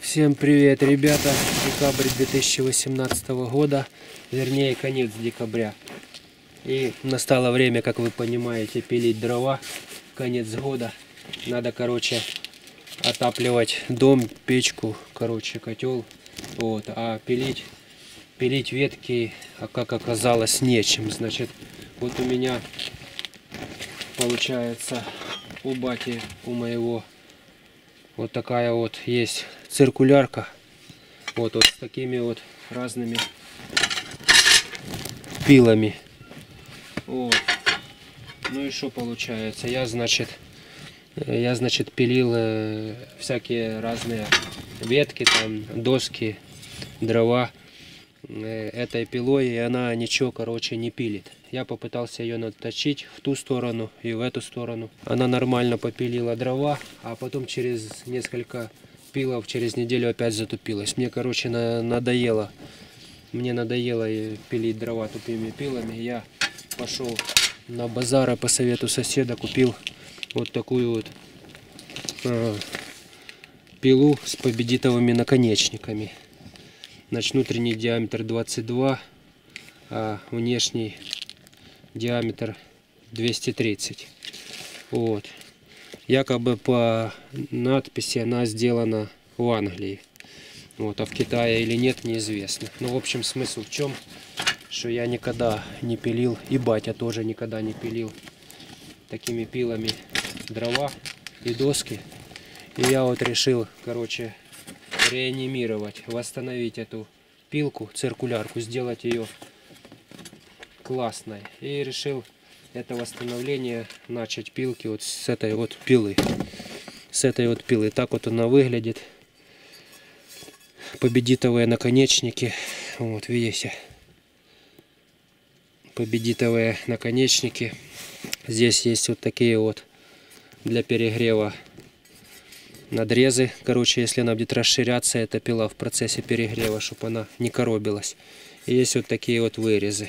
Всем привет, ребята! Декабрь 2018 года, вернее конец декабря. И настало время, как вы понимаете, пилить дрова. Конец года. Надо, короче, отапливать дом, печку, короче, котел. Вот. А пилить ветки, как оказалось, нечем. Значит, вот у меня получается у бати, у моего, вот такая вот есть циркулярка. Вот с такими вот разными пилами. Вот. Ну и что получается? Я, значит, пилил всякие разные ветки, там, доски, дрова этой пилой, и она ничего, короче, не пилит. Я попытался ее наточить в ту сторону и в эту сторону. Она нормально попилила дрова, а потом через несколько пилов, через неделю опять затупилась. Мне, короче, надоело. Мне надоело пилить дрова тупыми пилами. Я пошел на базар и по совету соседа купил вот такую вот пилу с победитовыми наконечниками. Значит, внутренний диаметр 22, а внешний диаметр 230. Вот. Якобы по надписи она сделана в Англии. Вот, а в Китае или нет, неизвестно. Ну, в общем, смысл в чем? Что я никогда не пилил, и батя тоже никогда не пилил такими пилами дрова и доски. И я вот решил, короче, реанимировать, восстановить эту пилку, циркулярку, сделать ее классной. И решил это восстановление начать пилки вот с этой вот пилы. С этой вот пилы. Так вот она выглядит. Победитовые наконечники. Вот, видите. Победитовые наконечники. Здесь есть вот такие вот для перегрева надрезы. Короче, если она будет расширяться, эта пила в процессе перегрева, чтобы она не коробилась. И есть вот такие вот вырезы.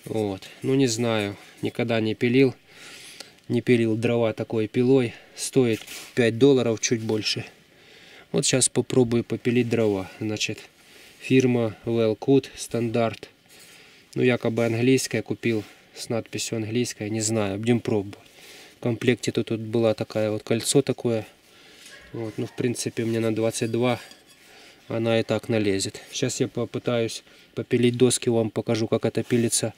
Вот. Ну, не знаю, никогда не пилил. Не пилил дрова такой пилой. Стоит $5, чуть больше. Вот сейчас попробую попилить дрова. Значит, фирма Well-Cut стандарт. Ну, якобы английская, купил с надписью английская. Не знаю, будем пробовать. В комплекте тут была такая вот кольцо такое. Вот, ну, в принципе, мне на 22 она и так налезет. Сейчас я попытаюсь попилить доски, вам покажу, как это пилится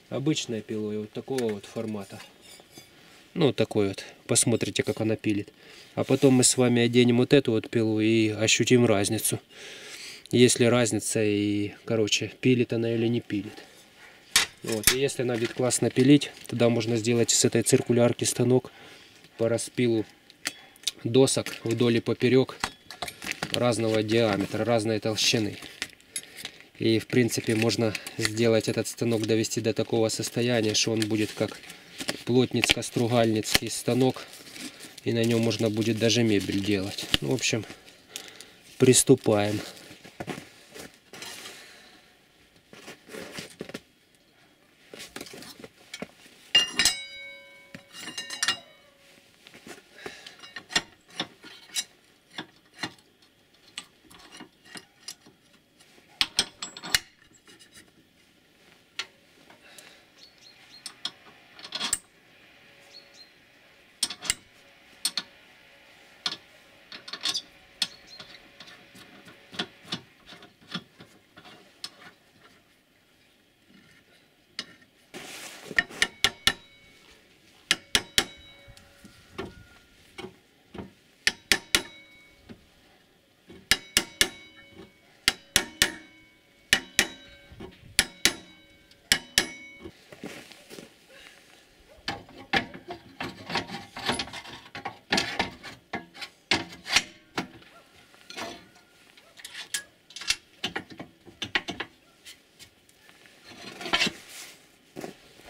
обычной пилой, вот такого вот формата. Ну, вот такой вот. Посмотрите, как она пилит. А потом мы с вами оденем вот эту вот пилу и ощутим разницу. Есть ли разница и, короче, пилит она или не пилит. Вот. И если она будет классно пилить, тогда можно сделать с этой циркулярки станок по распилу досок вдоль и поперек разного диаметра, разной толщины. И в принципе можно сделать этот станок, довести до такого состояния, что он будет как плотницко-стругальницкий станок. И на нем можно будет даже мебель делать. В общем, приступаем.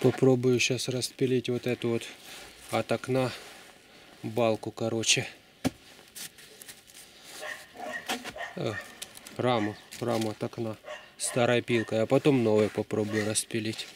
Попробую сейчас распилить вот эту вот от окна балку, короче. Раму от окна старой пилкой, а потом новой попробую распилить.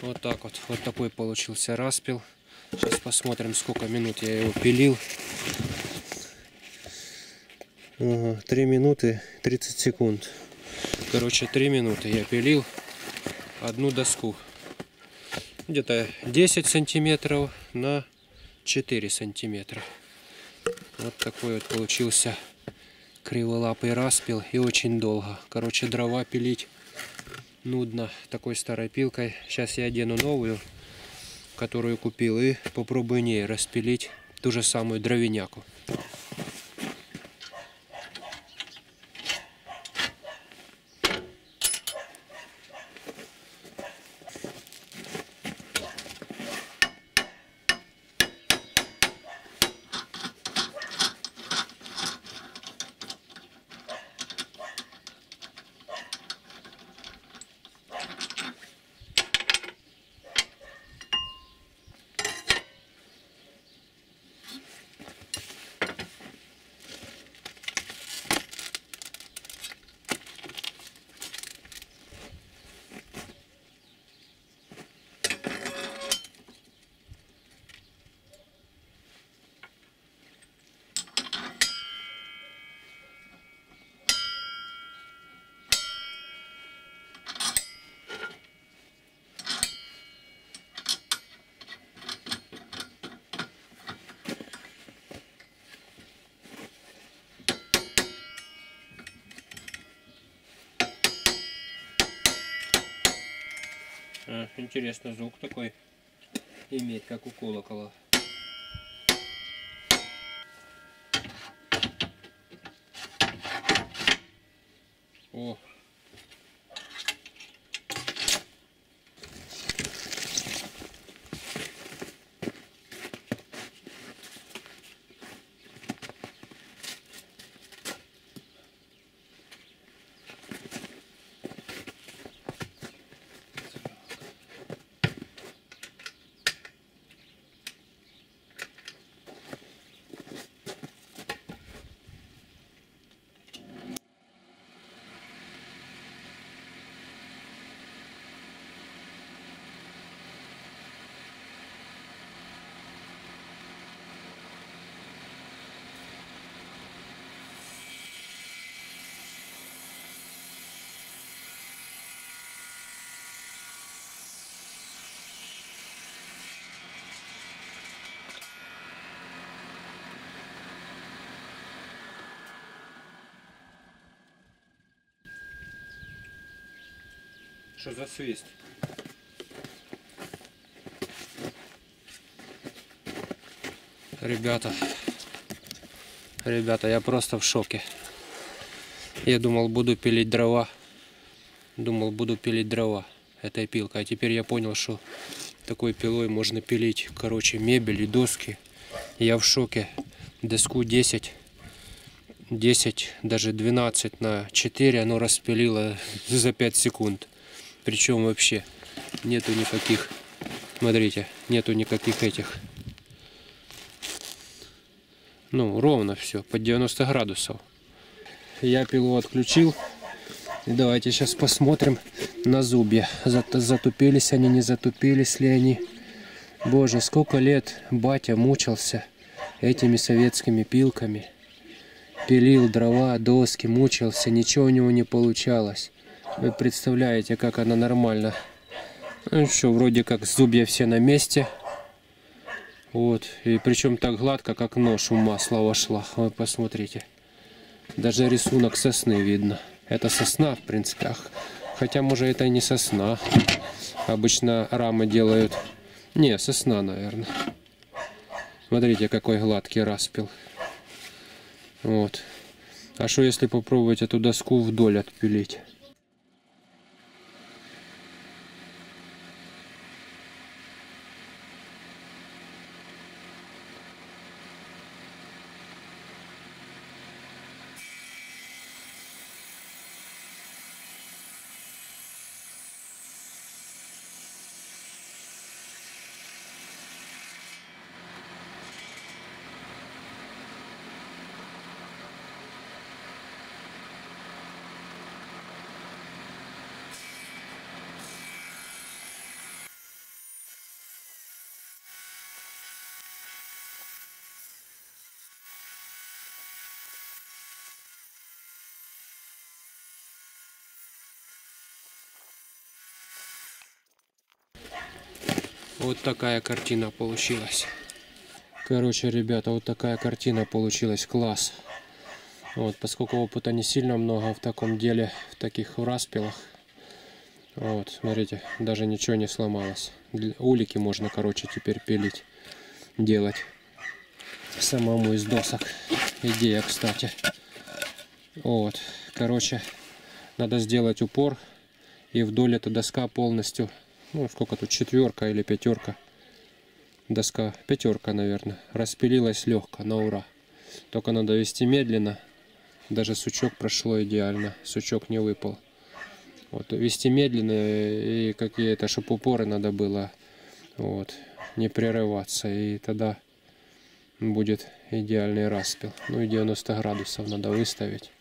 Вот так вот. Вот такой получился распил. Сейчас посмотрим, сколько минут я его пилил. Ага, 3 минуты 30 секунд. Короче, 3 минуты я пилил одну доску. Где-то 10 сантиметров на 4 сантиметра. Вот такой вот получился криволапый распил, и очень долго. Короче, дрова пилить нудно такой старой пилкой. Сейчас я одену новую, которую купил, и попробую ней распилить ту же самую дровяняку. Интересно, звук такой иметь, как у колокола. О! Что за свист? Ребята, я просто в шоке. Я думал, буду пилить дрова. Этой пилкой. А теперь я понял, что такой пилой можно пилить, короче, мебель и доски. Я в шоке. Доску 10, даже 12 на 4 оно распилило за 5 секунд. Причем вообще нету никаких, смотрите, нету никаких этих. Ну, ровно все, под 90 градусов. Я пилу отключил. И давайте сейчас посмотрим на зубья. Затупились они, не затупились ли они. Боже, сколько лет батя мучился этими советскими пилками. Пилил дрова, доски, мучился, ничего у него не получалось. Вы представляете, как она нормально. Ну что, вроде как зубья все на месте. Вот, и причем так гладко, как нож в масло вошла. Вы посмотрите. Даже рисунок сосны видно. Это сосна, в принципе. Хотя, может, это и не сосна. Обычно рамы делают. Не, сосна, наверное. Смотрите, какой гладкий распил. Вот. А что, если попробовать эту доску вдоль отпилить? Вот такая картина получилась. Короче, ребята, вот такая картина получилась. Класс. Вот, поскольку опыта не сильно много в таком деле, в таких распилах. Вот, смотрите, даже ничего не сломалось. Улики можно, короче, теперь пилить, делать самому из досок. Идея, кстати. Вот, короче, надо сделать упор, и вдоль эта доска полностью, ну, сколько тут, 4 или 5. Доска, 5, наверное, распилилась легко, на ура. Только надо вести медленно. Даже сучок прошло идеально, сучок не выпал. Вот, вести медленно, и какие-то, чтобы упоры надо было, вот, не прерываться, и тогда будет идеальный распил. Ну и 90 градусов надо выставить.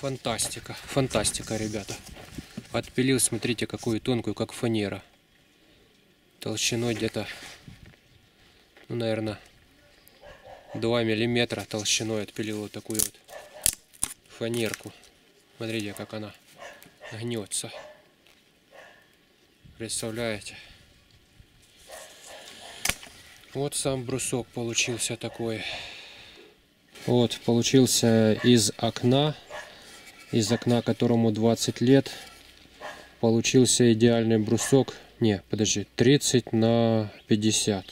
Фантастика, фантастика, ребята. Отпилил, смотрите, какую тонкую, как фанера. Толщиной где-то, ну, наверное, 2 миллиметра толщиной отпилил вот такую вот фанерку. Смотрите, как она гнется. Представляете? Вот сам брусок получился такой. Вот, получился из окна, которому 20 лет. Получился идеальный брусок. Не, подожди, 30 на 50.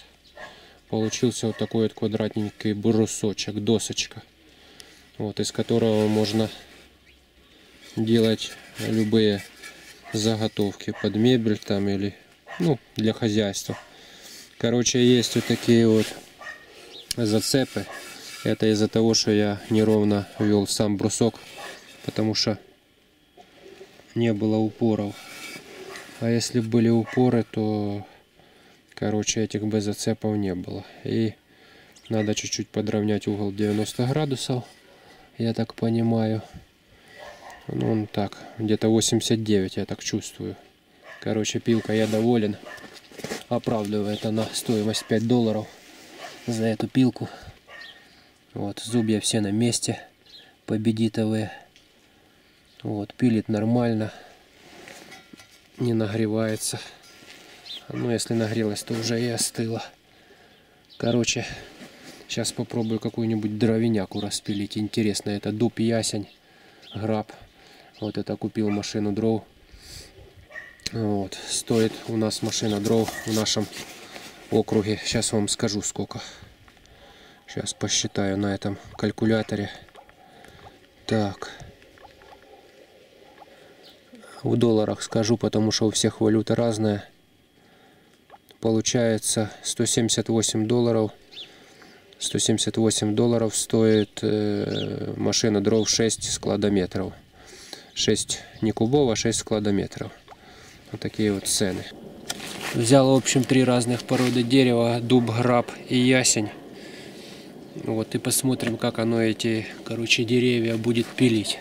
Получился вот такой вот квадратненький брусочек, досочка. Вот, из которого можно делать любые заготовки под мебель там или, ну, для хозяйства. Короче, есть вот такие вот зацепы. Это из-за того, что я неровно вел сам брусок, потому что не было упоров. А если были упоры, то, короче, этих бы зацепов не было. И надо чуть-чуть подровнять угол 90 градусов, я так понимаю. Ну, он так, где-то 89, я так чувствую. Короче, пилка, я доволен. Оправдывает она стоимость $5 за эту пилку. Вот, зубья все на месте, победитовые. Вот, пилит нормально, не нагревается. Ну, если нагрелась, то уже и остыла. Короче, сейчас попробую какую-нибудь дровиняку распилить. Интересно, это дуб, ясень, граб. Вот это купил машину дров. Вот, стоит у нас машина дров в нашем округе. Сейчас вам скажу сколько. Сейчас посчитаю на этом калькуляторе. Так. В долларах скажу, потому что у всех валюта разная. Получается $178. $178 стоит машина дров 6 складометров. 6 не кубов, а 6 складометров. Вот такие вот цены. Взял, в общем, 3 разных породы дерева: дуб, граб и ясень. Вот, и посмотрим, как оно эти, короче, деревья будет пилить.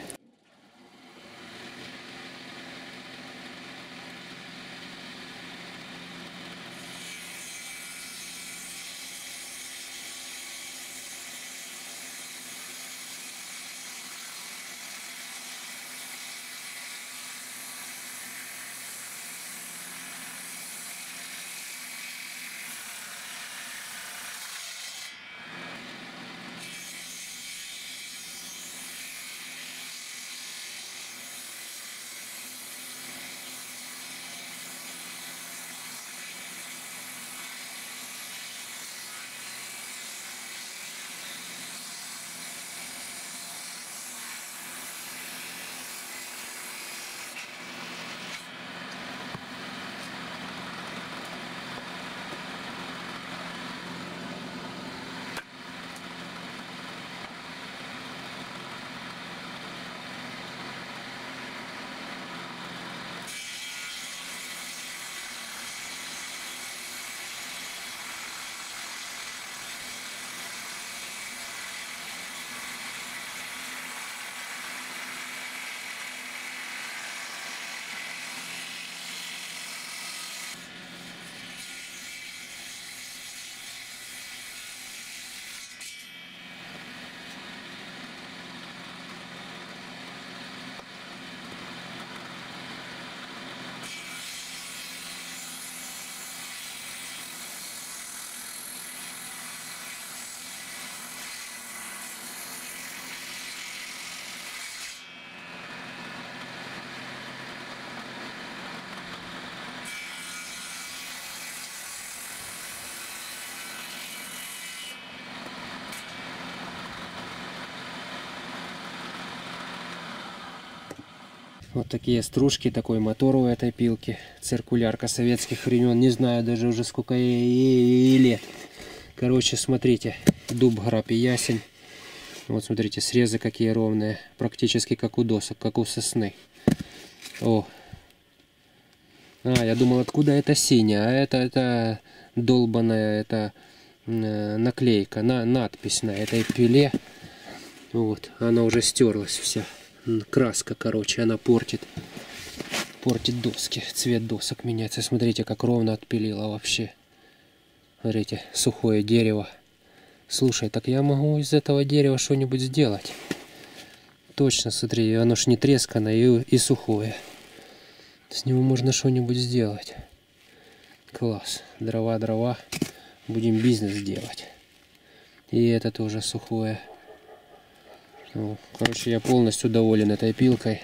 Вот такие стружки, такой мотор у этой пилки. Циркулярка советских времен. Не знаю даже уже сколько ей лет. Короче, смотрите. Дуб, граб и ясень. Вот смотрите, срезы какие ровные. Практически как у досок, как у сосны. О. Я думал, откуда это синяя. А это долбаная, это наклейка, надпись на этой пиле. Вот, она уже стерлась вся. Краска, короче, она портит доски. Цвет досок меняется. Смотрите, как ровно отпилила вообще. Смотрите, сухое дерево. Слушай, так я могу из этого дерева что-нибудь сделать. Точно, смотри, оно ж не тресканное и сухое. С него можно что-нибудь сделать. Класс. Дрова. Будем бизнес делать. И это тоже сухое. Ну, короче, я полностью доволен этой пилкой.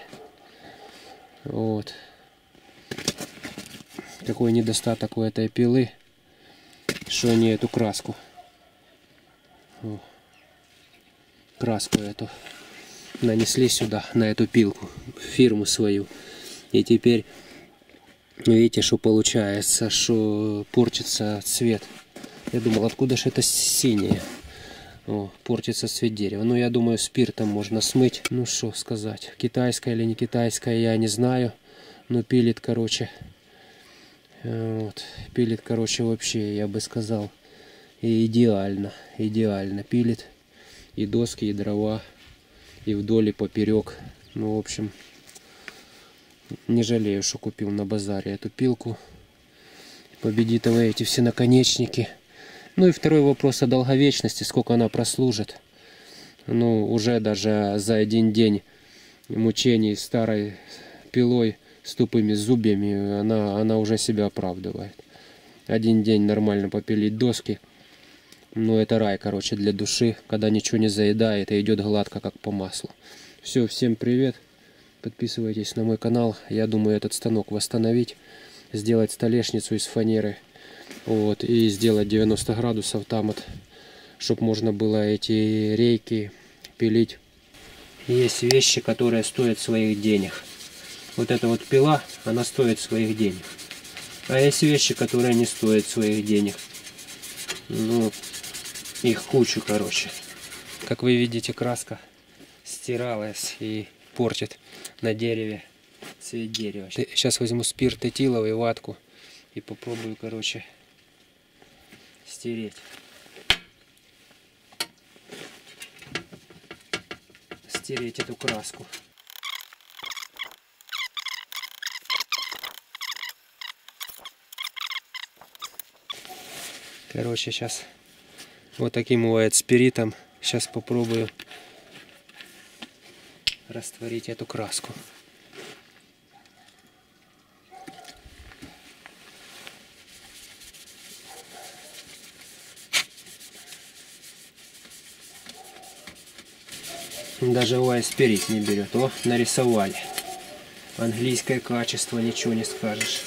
Вот. Какой недостаток у этой пилы, что они эту краску. Краску эту нанесли сюда, на эту пилку, фирму свою. И теперь, видите, что получается, что портится цвет. Я думал, откуда же это синее. Портится цвет дерева. Но я думаю, спиртом можно смыть. Ну что сказать, китайская или не китайская, я не знаю. Но пилит, короче. Вот. Пилит, короче, вообще, я бы сказал, и идеально. Идеально пилит. И доски, и дрова. И вдоль, и поперек. Ну, в общем, не жалею, что купил на базаре эту пилку. Победитовые эти все наконечники. Ну и второй вопрос о долговечности, сколько она прослужит. Ну, уже даже за один день мучений старой пилой с тупыми зубьями, она уже себя оправдывает. Один день нормально попилить доски. Ну, это рай, короче, для души, когда ничего не заедает и идет гладко, как по маслу. Все, всем привет. Подписывайтесь на мой канал. Я думаю, этот станок восстановить, сделать столешницу из фанеры. Вот, и сделать 90 градусов там, чтобы можно было эти рейки пилить. Есть вещи, которые стоят своих денег. Вот эта вот пила, она стоит своих денег. А есть вещи, которые не стоят своих денег. Ну, их кучу, короче. Как вы видите, краска стиралась и портит на дереве цвет дерева. Сейчас возьму спирт этиловый, ватку и попробую, короче, стереть. Стереть эту краску. Короче, сейчас вот таким бывает спиритом. Сейчас попробую растворить эту краску. Даже спирит не берет. О, нарисовали. Английское качество, ничего не скажешь.